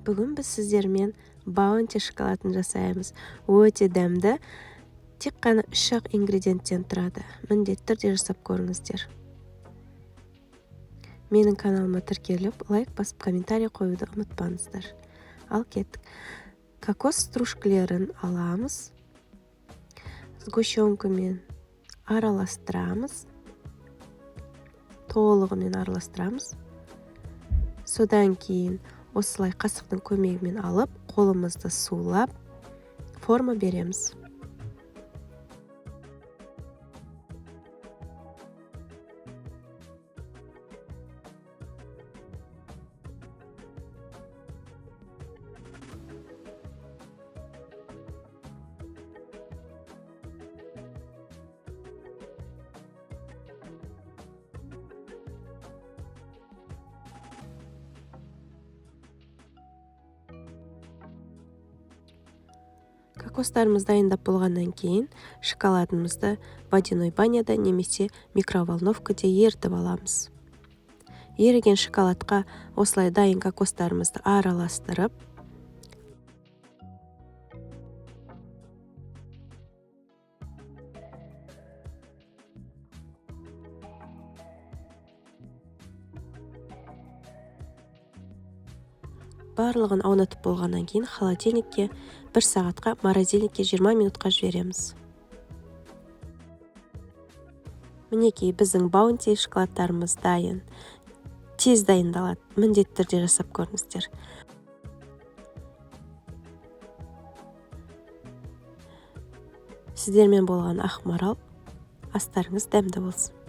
Бүгін біз сіздермен баунти шоколадын жасаймыз. Өте дәмді. Тек қана 3-ақ ингредиенттен тұрады. Міндетті түрде жасап көріңіздер. Менің каналыма тіркеліп, лайк басып, комментарий қоюды ұмытпаңыздар. Ал кеттік. Кокос стружкілерін аламыз. Сгущенкамен араластырамыз. Толығымен араластырамыз. Содан кейін осылай қасықтың көмегімен алып, қолымызды сулап, форма береміз. Кокостарымыз дайындап болғаннан кейін шоколадымызды водяной баняда немесе микроволновкада ерітіп аламыз. Еріген шоколадқа осылай дайын кокостарымызды араластырып, барлығын аунатып болғаннан кейін холодильникке 1 сағатқа, морозильникке 20 минутқа жібереміз. Мінекей біздің баунти шоколадтарымыз дайын. Тез дайындалады. Міндетті түрде жасап көріңіздер. Сіздермен болған Ақмарал. Астарыңыз дәмді болсын.